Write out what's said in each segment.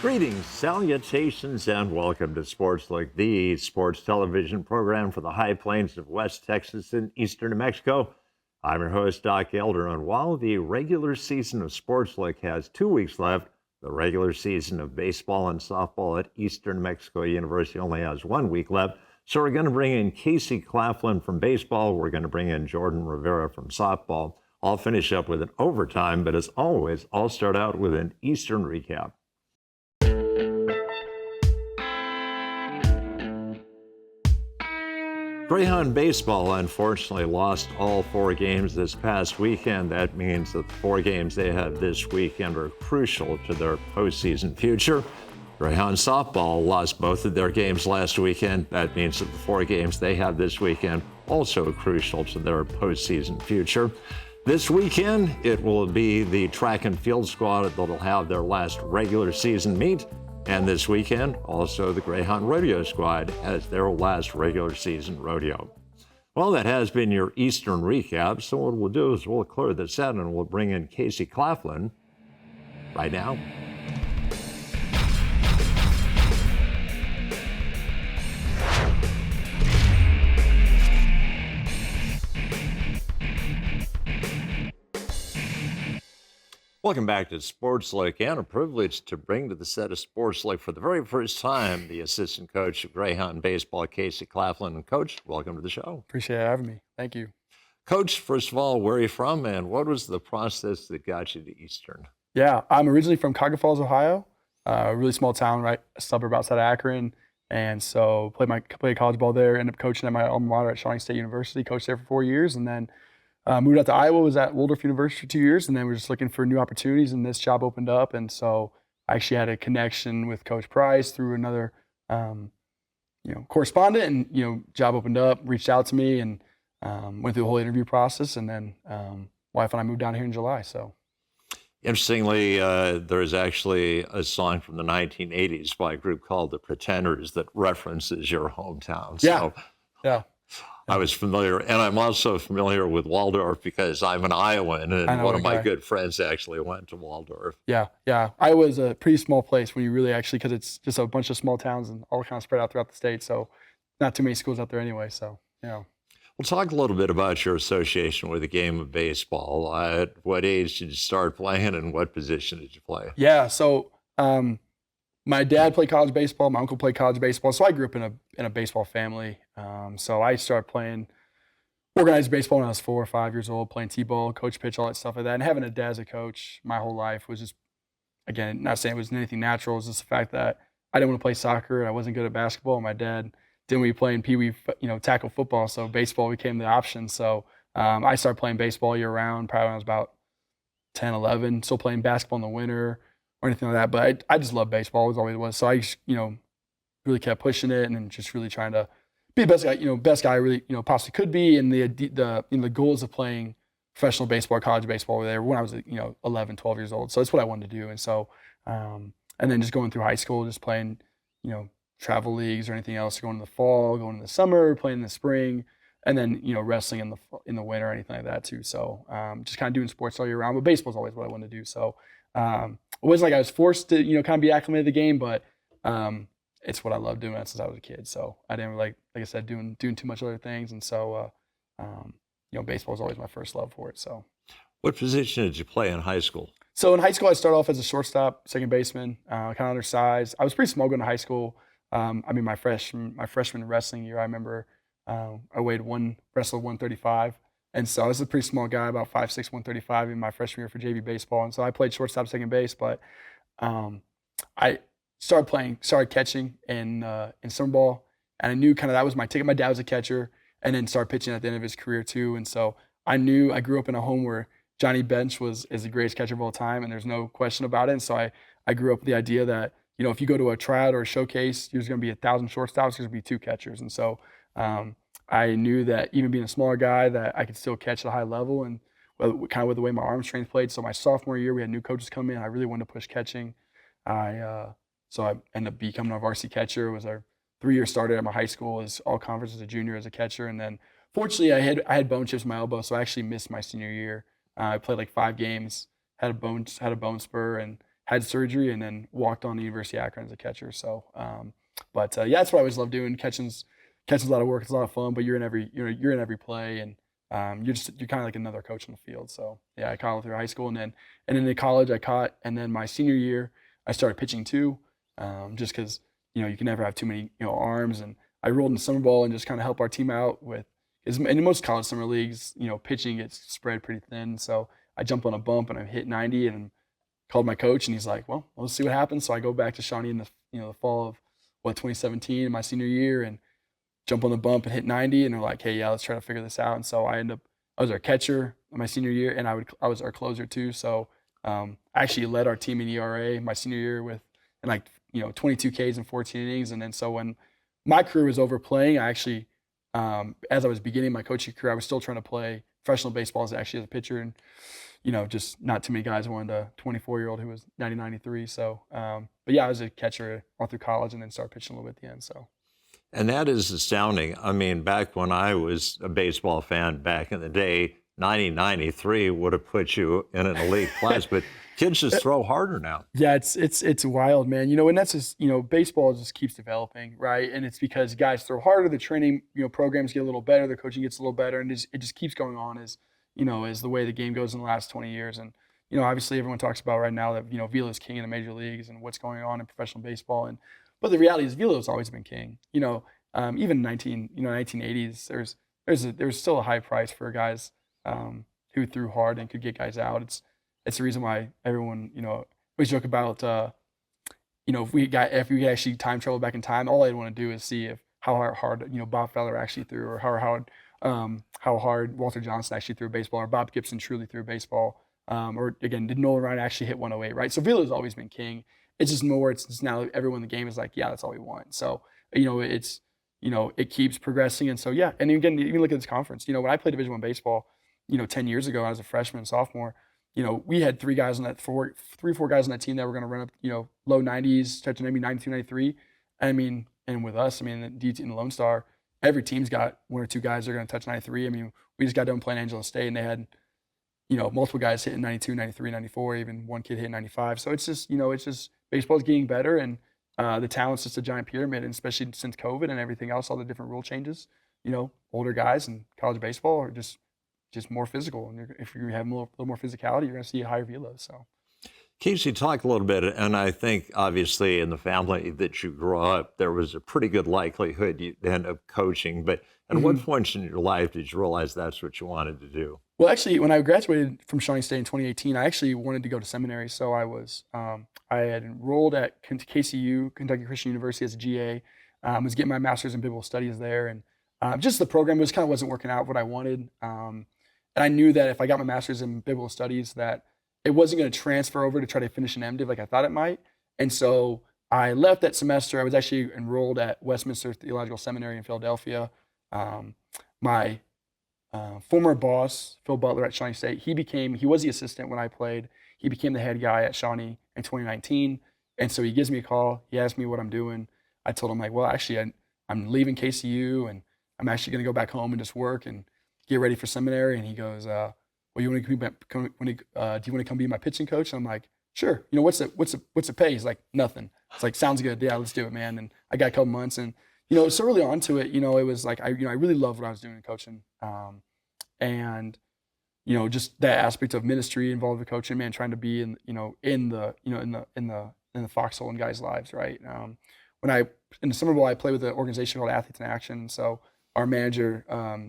Greetings, salutations, and welcome to SportsLook, the sports television program for the high plains of West Texas and eastern New Mexico. I'm your host, Doc Elder, and while the regular season of SportsLook has 2 weeks left, the regular season of baseball and softball at Eastern New Mexico University only has 1 week left. So we're going to bring in Casey Caflin from baseball. We're going to bring in Jordan Rivera from softball. I'll finish up with an overtime, but as always, I'll start out with an Eastern recap. Greyhound baseball unfortunately lost all 4 games this past weekend. That means that the 4 games they have this weekend are crucial to their postseason future. Greyhound softball lost both of their games last weekend. That means that the 4 games they have this weekend also crucial to their postseason future. This weekend, it will be the track and field squad that will have their last regular season meet. And this weekend, also the Greyhound Rodeo Squad has their last regular season rodeo. Well, that has been your Eastern recap. So what we'll do is we'll clear this out and we'll bring in Casey Caflin right now. Welcome back to SportsLook, and a privilege to bring to the set of SportsLook for the very first time the assistant coach of Greyhound baseball, Casey Caflin. Coach, welcome to the show. Appreciate having me. Thank you. Coach, first of all, where are you from, and what was the process that got you to Eastern? Yeah, I'm originally from Cuyahoga Falls, Ohio, a really small town, right, a suburb outside of Akron. And so played college ball there, ended up coaching at my alma mater at Shawnee State University, coached there for 4 years, and then moved out to Iowa, was at Waldorf University for 2 years, and then we're just looking for new opportunities, and this job opened up. And so I actually had a connection with Coach Price through another, correspondent, and, job opened up, reached out to me, and went through the whole interview process, and then wife and I moved down here in July, so. Interestingly, there's actually a song from the 1980s by a group called The Pretenders that references your hometown. Yeah, So yeah. I was familiar, and I'm also familiar with Waldorf because I'm an Iowan, and one of my good friends actually went to Waldorf. Yeah. Iowa's a pretty small place when you really actually, because it's just a bunch of small towns and all kind of spread out throughout the state, so not too many schools out there anyway, so, yeah. We'll talk a little bit about your association with the game of baseball. At what age did you start playing, and what position did you play? Yeah, so my dad played college baseball. My uncle played college baseball. So I grew up in a baseball family. So I started playing organized baseball when I was 4 or 5 years old, playing t-ball, coach pitch, all that stuff like that. And having a dad as a coach my whole life was just, again, not saying it was anything natural. It was just the fact that I didn't want to play soccer and I wasn't good at basketball. And my dad didn't want me playing pee-wee, tackle football. So baseball became the option. So I started playing baseball year round, probably when I was about 10, 11, still playing basketball in the winter or anything like that. But I just love baseball, always was. So I, really kept pushing it and just really trying to be the best guy I really, possibly could be. And the goals of playing professional baseball, college baseball were there when I was, 11, 12 years old. So that's what I wanted to do. And so, and then just going through high school, just playing, travel leagues or anything else, going in the fall, going in the summer, playing in the spring, and then, wrestling in the winter or anything like that too. So just kind of doing sports all year round, but baseball's always what I wanted to do. So it wasn't like I was forced to, kind of be acclimated to the game, but it's what I love doing since I was a kid. So I didn't like I said, doing too much other things. And so, baseball was always my first love for it. So. What position did you play in high school? So in high school, I started off as a shortstop, second baseman, kind of undersized. I was pretty small going to high school. My freshman wrestling year, I remember I wrestled 135. And so I was a pretty small guy, about 5'6", 135 in my freshman year for JV baseball. And so I played shortstop, second base, but I started catching in summer ball, and I knew kind of that was my ticket. My dad was a catcher, and then started pitching at the end of his career too. And so I knew I grew up in a home where Johnny Bench is the greatest catcher of all time, and there's no question about it. And so I grew up with the idea that, if you go to a tryout or a showcase, there's going to be 1,000 shortstops, there's going to be 2 catchers. And so I knew that even being a smaller guy, that I could still catch at a high level, and kind of with the way my arm strength played. So my sophomore year, we had new coaches come in. I really wanted to push catching. So I ended up becoming a varsity catcher. It was our 3-year starter at my high school, as all conference as a junior as a catcher. And then fortunately I had bone chips in my elbow, so I actually missed my senior year. I played like 5 games, had a bone spur, and had surgery, and then walked on the University of Akron as a catcher. So, yeah, that's what I always love doing. Catching's a lot of work. It's a lot of fun, but you're in every play, and you're kind of like another coach on the field. So yeah, I caught all through high school, and then in college I caught, and then my senior year I started pitching too, just because you can never have too many arms, and I rolled in summer ball and just kind of help our team out with. In most college summer leagues, pitching gets spread pretty thin. So I jumped on a bump and I hit 90 and called my coach, and he's like, well, let's see what happens. So I go back to Shawnee in the fall of 2017, my senior year, and jump on the bump and hit 90, and they're like, hey, yeah, let's try to figure this out. And so I was our catcher my senior year, and I was our closer too. So I actually led our team in ERA my senior year with 22 Ks and 14 innings. And then so when my career was over playing, I actually, as I was beginning my coaching career, I was still trying to play professional baseball as a pitcher, and just not too many guys wanted a 24-year-old who was 93. So, but yeah, I was a catcher all through college, and then started pitching a little bit at the end. So. And that is astounding. I mean, back when I was a baseball fan back in the day, 93 would have put you in an elite class, but kids just throw harder now. Yeah, it's wild, man. And that's just, baseball just keeps developing, right? And it's because guys throw harder, the training, programs get a little better, the coaching gets a little better, and it just keeps going on as the way the game goes in the last 20 years. And, obviously everyone talks about right now that, Velo's king in the major leagues and what's going on in professional baseball. But the reality is Velo's always been king. Even 1980s, there's still a high price for guys who threw hard and could get guys out. It's the reason why everyone, always joke about, if we actually time travel back in time, all I'd want to do is see how hard Bob Feller actually threw, or how hard Walter Johnson actually threw a baseball, or Bob Gibson truly threw a baseball, or again, did Nolan Ryan actually hit 108, right? So Velo's always been king. It's just more. It's just now everyone in the game is like, yeah, that's all we want. So it keeps progressing, and so yeah. And again, even look at this conference. When I played Division I baseball, 10 years ago, I was a freshman and sophomore. We had three or four guys on that team that were going to run up, low 90s, touching maybe 92, 93. I mean, and with us, in the Lone Star, every team's got one or two guys that are going to touch 93. I mean, we just got done playing Angelo State, and they had, multiple guys hitting 92, 93, 94, even one kid hitting 95. So it's just baseball's getting better, and the talent's just a giant pyramid, and especially since COVID and everything else, all the different rule changes, older guys in college baseball are just more physical. And if you have a little more physicality, you're going to see a higher velo. So, Casey, talk a little bit, and I think obviously in the family that you grew up, there was a pretty good likelihood you'd end up coaching. But at what point in your life did you realize that's what you wanted to do? Well, actually, when I graduated from Shawnee State in 2018, I actually wanted to go to seminary. So I had enrolled at KCU, Kentucky Christian University, as a GA. Was getting my master's in biblical studies there, and just the program wasn't working out what I wanted. And I knew that if I got my master's in biblical studies, that it wasn't going to transfer over to try to finish an MDiv like I thought it might. And so I left that semester. I was actually enrolled at Westminster Theological Seminary in Philadelphia. My former boss, Phil Butler at Shawnee State, he was the assistant when I played. He became the head guy at Shawnee in 2019. And so he gives me a call. He asked me what I'm doing. I told him, well, actually, I'm leaving KCU, and I'm actually going to go back home and just work and get ready for seminary. And he goes, well, do you want to come be my pitching coach? And I'm like, sure. What's the pay? He's like, nothing. It's like, sounds good. Yeah, let's do it, man. And I got a couple months, and so early on to it, it was like I really loved what I was doing in coaching, and just that aspect of ministry involved with coaching, man, trying to be in the foxhole in guys' lives, right? In the summer ball, I played with an organization called Athletes in Action. So our manager,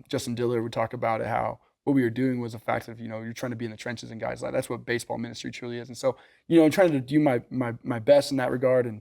Justin Diller, would talk about it, how what we were doing was the fact of, you're trying to be in the trenches in guys' lives. That's what baseball ministry truly is. And so, trying to do my best in that regard.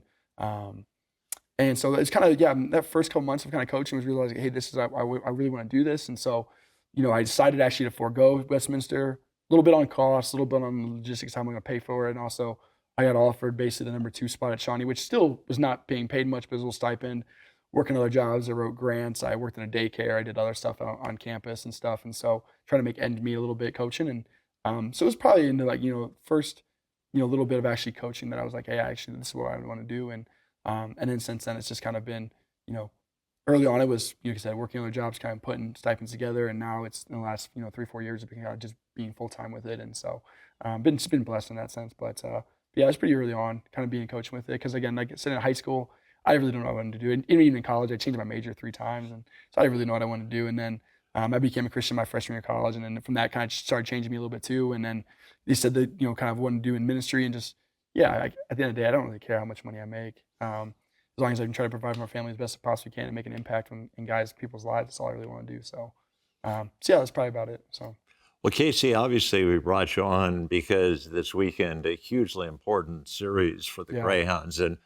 And so it's kind of, that first couple months of kind of coaching was realizing, hey, this is, I really want to do this. And so, I decided actually to forego Westminster, a little bit on cost, a little bit on logistics, how I'm going to pay for it. And also I got offered basically the number 2 spot at Shawnee, which still was not being paid much, but it was a little stipend, working other jobs. I wrote grants. I worked in a daycare. I did other stuff on campus and stuff. And so trying to make ends meet a little bit coaching. And so it was probably into first, little bit of actually coaching that I was like, hey, actually, this is what I want to do. And then since then, it's just kind of been, early on it was, like I said, working other jobs, kind of putting stipends together. And now it's in the last, 3-4 years of being just being full-time with it. And so been blessed in that sense. But But yeah, it was pretty early on, kind of being coaching with it. Because again, like I said, in high school, I really don't know what I wanted to do. And even in college, I changed my major 3 times, and so I didn't really know what I wanted to do. And then I became a Christian my freshman year of college, and then from that kind of started changing me a little bit too. And then they said that kind of wanted to do in ministry, and just at the end of the day, I don't really care how much money I make, as long as I can try to provide for my family as best I possibly can and make an impact in people's lives. That's all I really want to do. So yeah, that's probably about it. So. Well, Casey, obviously we brought you on because this weekend a hugely important series for the Greyhounds. And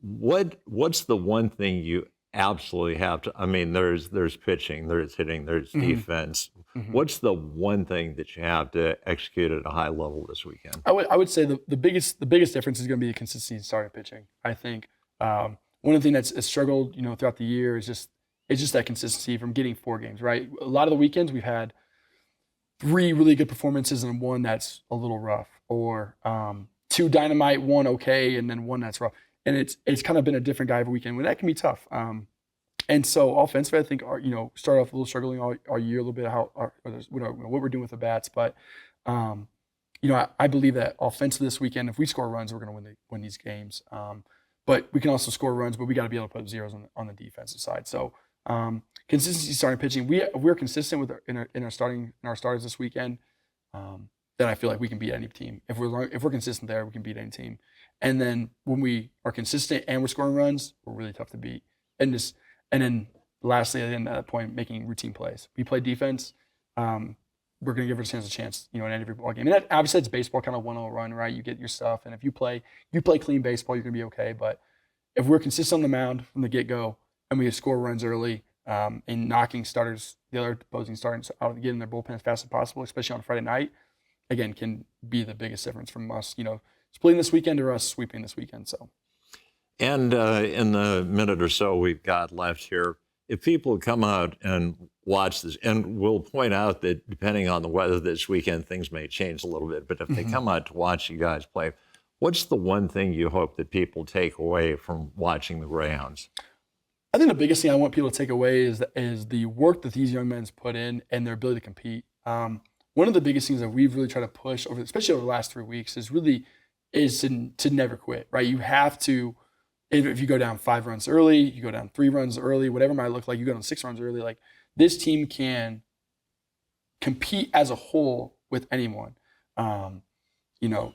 what's the one thing you absolutely have to? I mean, there's pitching, there's hitting, there's defense. What's the one thing that you have to execute at a high level this weekend? I would say the biggest difference is going to be the consistency in starting pitching. I think one of the things that's struggled throughout the year is just that consistency from getting 4 games right. A lot of the weekends we've had 3 really good performances and 1 that's a little rough, or 2 dynamite, 1 okay, and then 1 that's rough. And it's kind of been a different guy every weekend, when that can be tough. And so offensively, I think start off a little struggling all year, a little bit what we're doing with the bats. But I believe that offensively this weekend, if we score runs, we're going to win these games. But we can also score runs, but we got to be able to put zeros on the defensive side. So consistency starting pitching. We're consistent with in our starters this weekend. Then I feel like we can beat any team. If we're consistent there, we can beat any team. And then when we are consistent and we're scoring runs, we're really tough to beat. And then lastly, at that point, making routine plays. We play defense. We're going to give ourselves a chance, in every ball game. And that, obviously, it's baseball, kind of 1-0 run, right? You get your stuff, and if you play clean baseball, you're going to be okay. But if we're consistent on the mound from the get-go, and we score runs early, and knocking the other opposing starters out of getting their bullpen as fast as possible, especially on Friday night, again, can be the biggest difference from us, splitting this weekend or us sweeping this weekend. So. And in the minute or so we've got left here, if people come out and watch this, and we'll point out that depending on the weather this weekend, things may change a little bit, but if they come out to watch you guys play, what's the one thing you hope that people take away from watching the Greyhounds? I think the biggest thing I want people to take away is the work that these young men put in and their ability to compete. One of the biggest things that we've really tried to push especially over the last 3 weeks, is to never quit, right? You have to, if you go down 5 runs early, you go down 3 runs early, whatever it might look like, you go down 6 runs early, like this team can compete as a whole with anyone.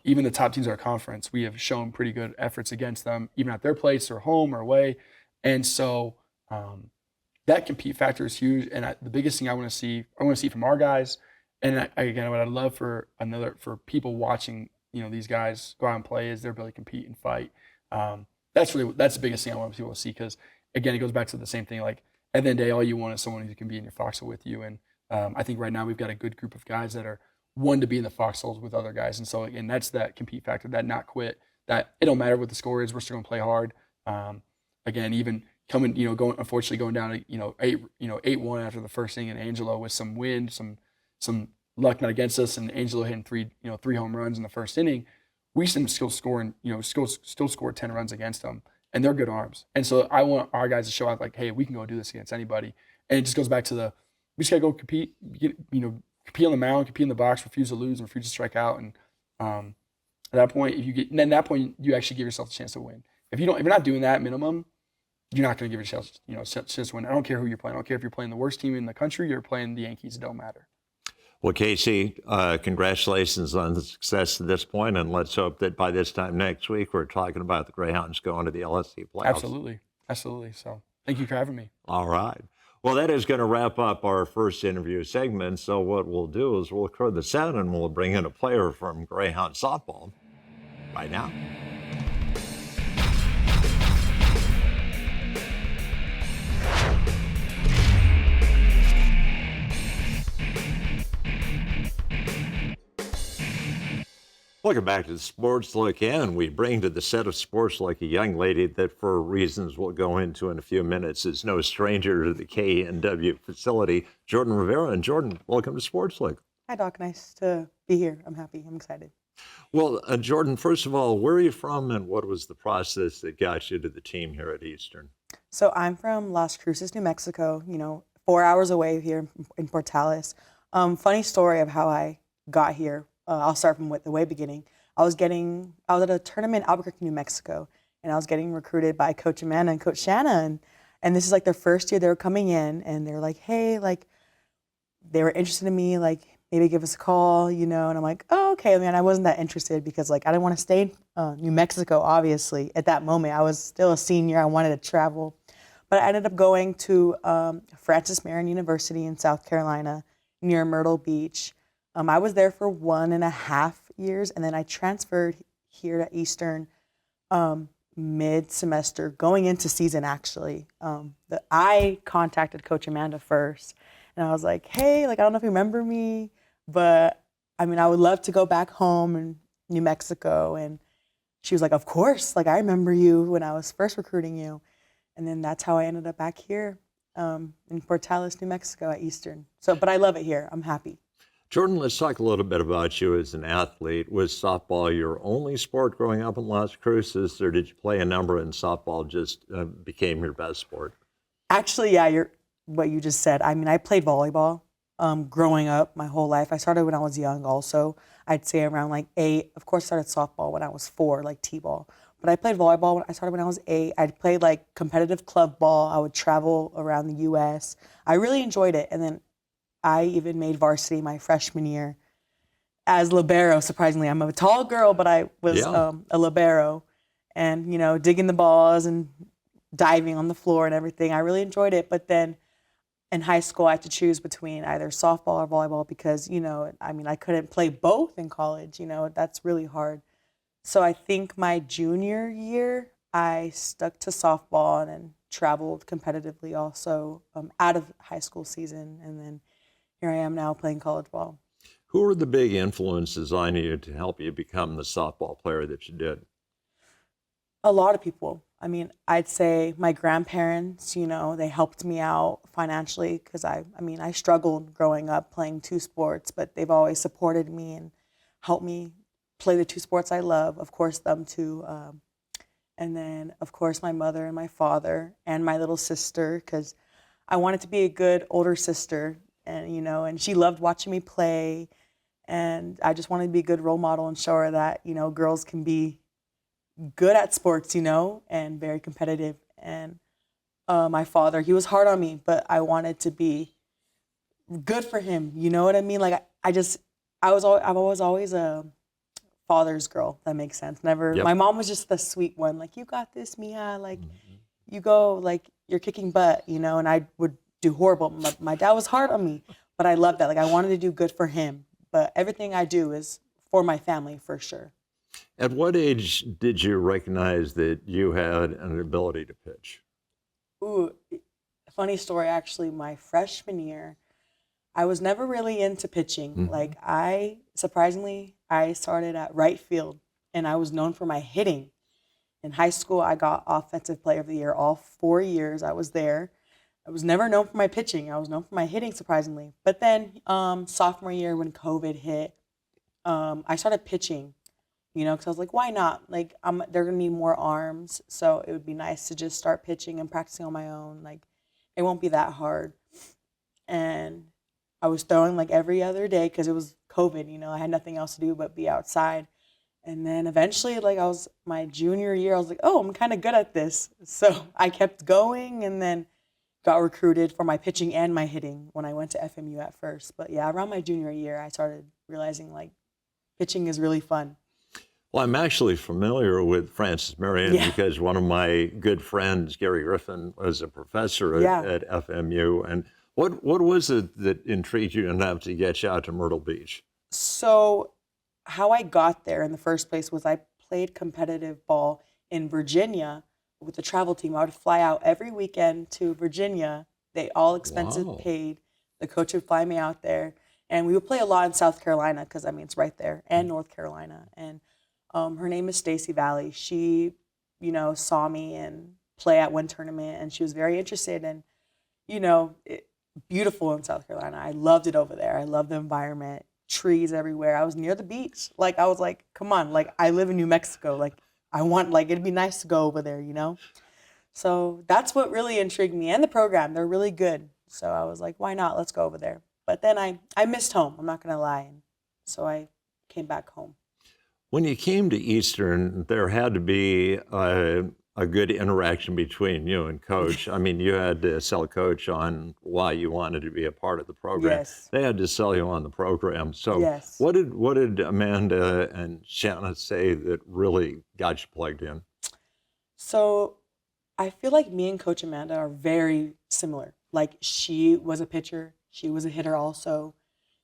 Even the top teams in our conference, we have shown pretty good efforts against them, even at their place or home or away. And so that compete factor is huge. And the biggest thing I want to see from our guys, and again, what I'd love for people watching, these guys go out and play, is their ability to compete and fight. That's the biggest thing I want people to see, because again, it goes back to the same thing. Like at the end of the day, all you want is someone who can be in your foxhole with you. And I think right now we've got a good group of guys that are one to be in the foxholes with other guys. And so again, that's that compete factor, that not quit, that it don't matter what the score is, we're still gonna play hard. Again, even unfortunately going down to 8-1 after the first inning, and Angelo with some wind, some luck not against us, and Angelo hitting 3 home runs in the first inning, we still scored 10 runs against them, and they're good arms. And so I want our guys to show out like, hey, we can go do this against anybody. And it just goes back to we just gotta go compete, compete on the mound, compete in the box, refuse to lose, and refuse to strike out. And at that point, you actually give yourself a chance to win. If you're not doing that minimum, you're not going to give yourself chance to win. I don't care who you're playing. I don't care if you're playing the worst team in the country, you're playing the Yankees. It don't matter. Well, Casey, congratulations on the success to this point, and let's hope that by this time next week we're talking about the Greyhounds going to the LSC playoffs. Absolutely. So thank you for having me. All right. Well, that is going to wrap up our first interview segment. So what we'll do is we'll clear the set and we'll bring in a player from Greyhound softball right now. Welcome back to the SportsLook, and we bring to the set of SportsLook a young lady that, for reasons we'll go into in a few minutes, is no stranger to the KNW facility, Jordan Rivera. And Jordan, welcome to SportsLook. Hi, Doc. Nice to be here. I'm happy. I'm excited. Well, Jordan, first of all, where are you from, and what was the process that got you to the team here at Eastern? So I'm from Las Cruces, New Mexico, 4 hours away here in Portales. Funny story of how I got here. I'll start from the way beginning. I was at a tournament in Albuquerque, New Mexico, and I was getting recruited by Coach Amanda and Coach Shanna, and this is like their first year they were coming in, and they're like, hey, like, they were interested in me, like, maybe give us a call, and I'm like, oh, okay. I mean, I wasn't that interested because, like, I didn't want to stay in New Mexico, obviously. At that moment, I was still a senior. I wanted to travel. But I ended up going to Francis Marion University in South Carolina near Myrtle Beach. I was there for 1.5 years, and then I transferred here to Eastern mid-semester, going into season, actually. I contacted Coach Amanda first. And I was like, hey, like, I don't know if you remember me, but I mean, I would love to go back home in New Mexico. And she was like, of course, like, I remember you when I was first recruiting you. And then that's how I ended up back here in Portales, New Mexico at Eastern. So, but I love it here. I'm happy. Jordan, let's talk a little bit about you as an athlete. Was softball your only sport growing up in Las Cruces, or did you play a number and softball just became your best sport? Actually, yeah, what you just said. I mean, I played volleyball growing up my whole life. I started when I was young also. I'd say around like 8. Of course, I started softball when I was 4, like T-ball. But I played volleyball when I started when I was 8. I played like competitive club ball. I would travel around the U.S. I really enjoyed it. And then I even made varsity my freshman year as libero, surprisingly. I'm a tall girl, but I was a libero. And, digging the balls and diving on the floor and everything. I really enjoyed it. But then in high school, I had to choose between either softball or volleyball because, I couldn't play both in college. That's really hard. So I think my junior year, I stuck to softball and then traveled competitively also out of high school season. And then here I am now playing college ball. Who were the big influences on you to help you become the softball player that you did? A lot of people. I mean, I'd say my grandparents, they helped me out financially because I struggled growing up playing 2 sports, but they've always supported me and helped me play the 2 sports I love. Of course, them too. And then, of course, my mother and my father and my little sister, because I wanted to be a good older sister, and and she loved watching me play, and I just wanted to be a good role model and show her that girls can be good at sports, and very competitive. And my father, he was hard on me, but I wanted to be good for him. You know what I mean? Like I was always a father's girl. That makes sense. Never. Yep. My mom was just the sweet one. Like, you got this, Mia. Like, you go. Like, you're kicking butt. And I would do horrible. My dad was hard on me, but I loved that. Like, I wanted to do good for him. But everything I do is for my family, for sure. At what age did you recognize that you had an ability to pitch? Ooh, funny story, actually. My freshman year, I was never really into pitching. Mm-hmm. Like, surprisingly, I started at right field, and I was known for my hitting. In high school, I got Offensive Player of the Year all 4 years I was there. I was never known for my pitching. I was known for my hitting, surprisingly. But then sophomore year, when COVID hit, I started pitching. Because I was like, why not? Like, they're going to need more arms, so it would be nice to just start pitching and practicing on my own. Like, it won't be that hard. And I was throwing, like, every other day because it was COVID, I had nothing else to do but be outside. And then eventually, like, my junior year, I was like, oh, I'm kind of good at this. So I kept going and then got recruited for my pitching and my hitting when I went to FMU at first. But, yeah, around my junior year, I started realizing, like, pitching is really fun. Well, I'm actually familiar with Francis Marion because one of my good friends, Gary Griffin, was a professor at FMU. And what was it that intrigued you enough to get you out to Myrtle Beach? So how I got there in the first place was I played competitive ball in Virginia with the travel team. I would fly out every weekend to Virginia. They all expenses paid. The coach would fly me out there. And we would play a lot in South Carolina because, it's right there, and North Carolina. And her name is Stacy Valley. She, saw me and play at one tournament, and she was very interested. And, beautiful in South Carolina. I loved it over there. I love the environment, trees everywhere. I was near the beach. Like, I was like, come on, like, I live in New Mexico. Like, it'd be nice to go over there, So that's what really intrigued me. And the program, they're really good. So I was like, why not? Let's go over there. But then I missed home. I'm not going to lie. And so I came back home. When you came to Eastern, there had to be a good interaction between you and Coach. I mean, you had to sell Coach on why you wanted to be a part of the program. Yes. They had to sell you on the program. So Yes. what did Amanda and Shanna say that really got you plugged in? So I feel like me and Coach Amanda are very similar. Like she was a pitcher, she was a hitter also.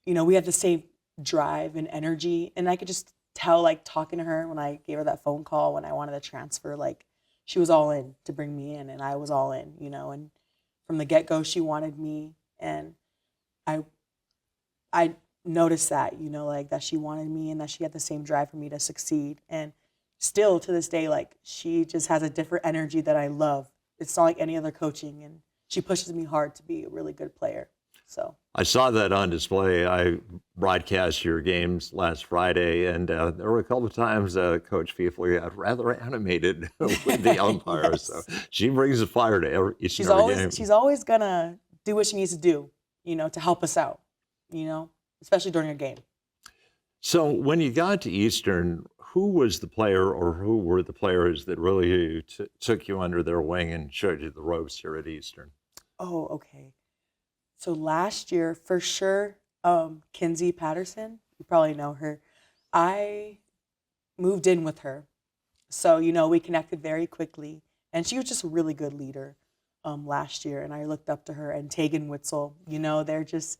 You know, we had the same drive and energy. And I could just tell, like talking to her when I gave her that phone call when I wanted to transfer, like she was all in to bring me in and I was all in, you know, and from the get-go she wanted me and I I noticed that, you know, like that she wanted me and that she had the same drive for me to succeed. And still to this day, like she just has a different energy that I love. It's not like any other coaching and she pushes me hard to be a really good player. So I saw that on display. I broadcast your games last Friday, and there were a couple of times Coach Fiefler got rather animated with the umpires. yes. So she brings a fire to each and every game. She's always gonna do what she needs to do, you know, to help us out, you know, especially during a game. So when you got to Eastern, who was the player or who were the players that really took you under their wing and showed you the ropes here at Eastern? Oh, okay. So last year, for sure, Kinsey Patterson, you probably know her. I moved in with her. So, you know, we connected very quickly. And she was just a really good leader last year. And I looked up to her and Tegan Witzel, you know, they're just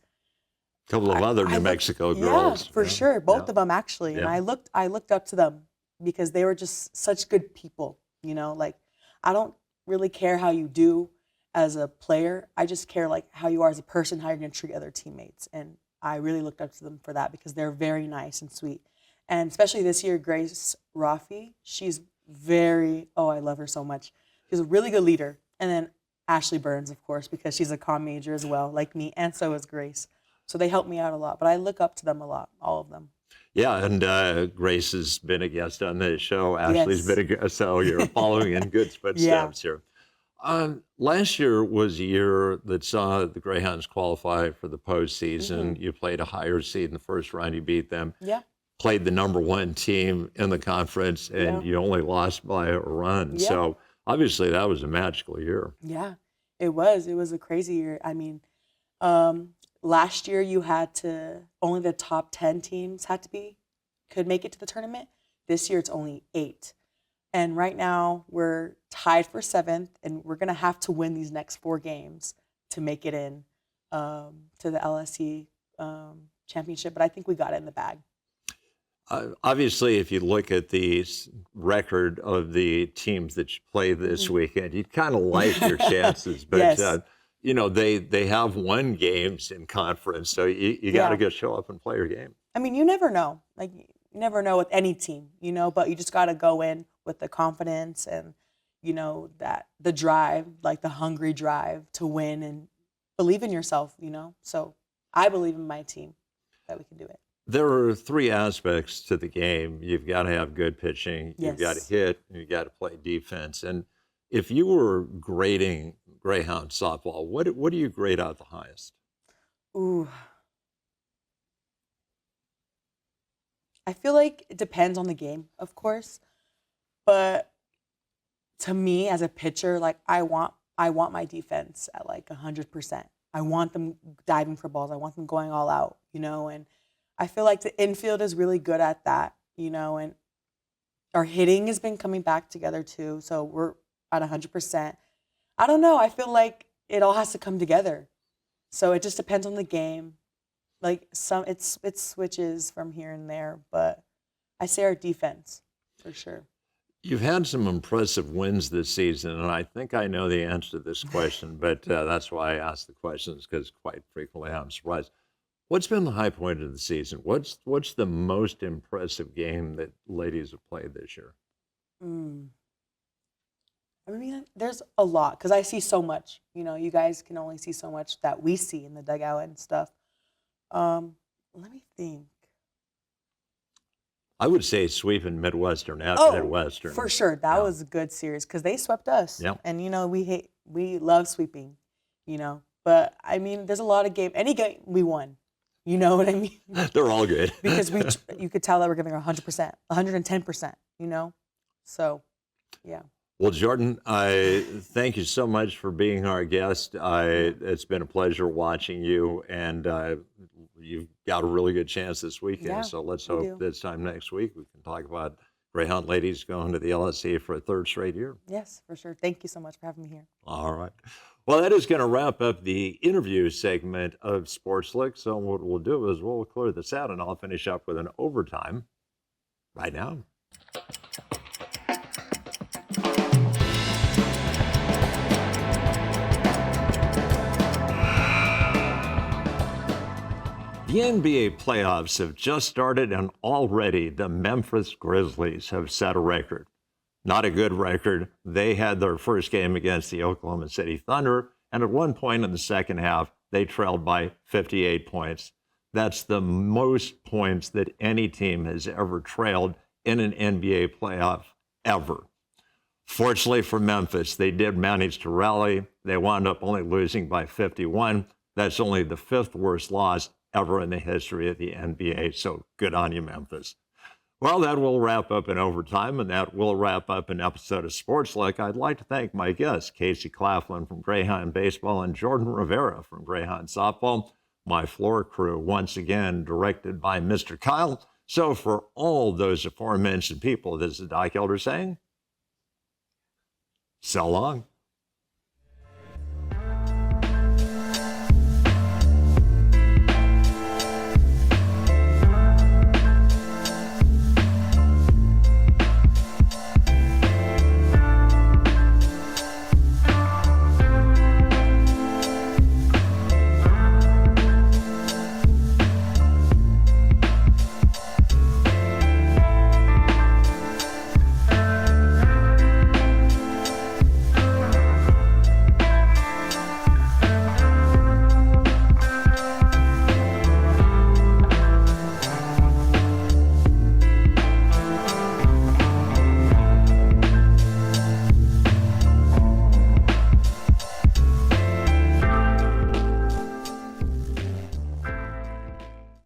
A couple of other New Mexico girls. Yeah, for sure. Both of them actually. And Yeah. I looked up to them because they were just such good people, you know, like I don't really care how you do as a player. I just care like how you are as a person, how you're going to treat other teammates. And I really looked up to them for that because they're very nice and sweet. And especially this year, Grace Rafi, she's I love her so much. She's a really good leader. And then Ashley Burns, of course, because she's a comm major as well, like me, and so is Grace. So they help me out a lot, but I look up to them a lot, all of them. Yeah, and Grace has been a guest on the show. Ashley's Yes. been a guest, so you're following in good footsteps here. Last year was a year that saw the Greyhounds qualify for the postseason. You played a higher seed in the first round. You beat them. Yeah. Played the number one team in the conference, and you only lost by a run. Yeah. So obviously that was a magical year. Yeah, it was. It was a crazy year. I mean, last year you had to, only the top 10 teams could make it to the tournament. This year it's only 8. And right now we're tied for 7th, and we're going to have to win these next 4 games to make it in to the LSC championship. But I think we got it in the bag. Obviously, if you look at the record of the teams that you play this weekend, you kind of like your chances. But, Yes. you know, they have won games in conference, so you got to go show up and play your game. I mean, you never know. Like, you never know with any team, you know, but you just got to go in with the confidence and, you know, that the drive, like the hungry drive to win and believe in yourself, you know. So I believe in my team that we can do it. There are 3 aspects to the game. You've got to have good pitching, you've got to Yes. hit, and you've got to play defense. And if you were grading Greyhound softball, what do you grade out the highest? Ooh. I feel like it depends on the game, of course. But to me as a pitcher, like I want my defense at like 100%. I want them diving for balls. I want them going all out, you know, and I feel like the infield is really good at that, you know, and our hitting has been coming back together too. So we're at 100%. I don't know. I feel like it all has to come together. So it just depends on the game. Like it switches from here and there, but I say our defense for sure. You've had some impressive wins this season, and I think I know the answer to this question, but that's why I ask the questions, because quite frequently I'm surprised. What's been the high point of the season? What's the most impressive game that ladies have played this year? I mean, there's a lot because I see so much. You know, you guys can only see so much that we see in the dugout and stuff. Let me think. I would say sweeping Midwestern at Midwestern. For sure. That was a good series because they swept us. Yep. And, you know, we love sweeping, you know. But, I mean, there's a lot of games. Any game we won, You know what I mean? They're all good. Because you could tell that we're giving 100%, 110%, So, yeah. Well, Jordan, I thank you so much for being our guest. It's been a pleasure watching you, and you've got a really good chance this weekend. Yeah, So let's we hope do. this time next week we can talk about Greyhound ladies going to the LSC for a third straight year. Yes, for sure. Thank you so much for having me here. All right. Well, that is going to wrap up the interview segment of SportsLook. So what we'll do is we'll clear this out, and I'll finish up with an overtime right now. The NBA playoffs have just started, and already the Memphis Grizzlies have set a record. Not a good record. They had their first game against the Oklahoma City Thunder, and at one point in the second half, they trailed by 58 points. That's the most points that any team has ever trailed in an NBA playoff ever. Fortunately for Memphis, they did manage to rally. They wound up only losing by 51. That's only the fifth worst loss ever in the history of the NBA. So good on you, Memphis. Well, that will wrap up in overtime, and that will wrap up an episode of SportsLook. I'd like to thank my guests, Casey Caflin from Greyhound Baseball and Jordan Rivera from Greyhound Softball. My floor crew, once again, directed by Mr. Kyle. So for all those aforementioned people, this is Doc Elder saying, so long.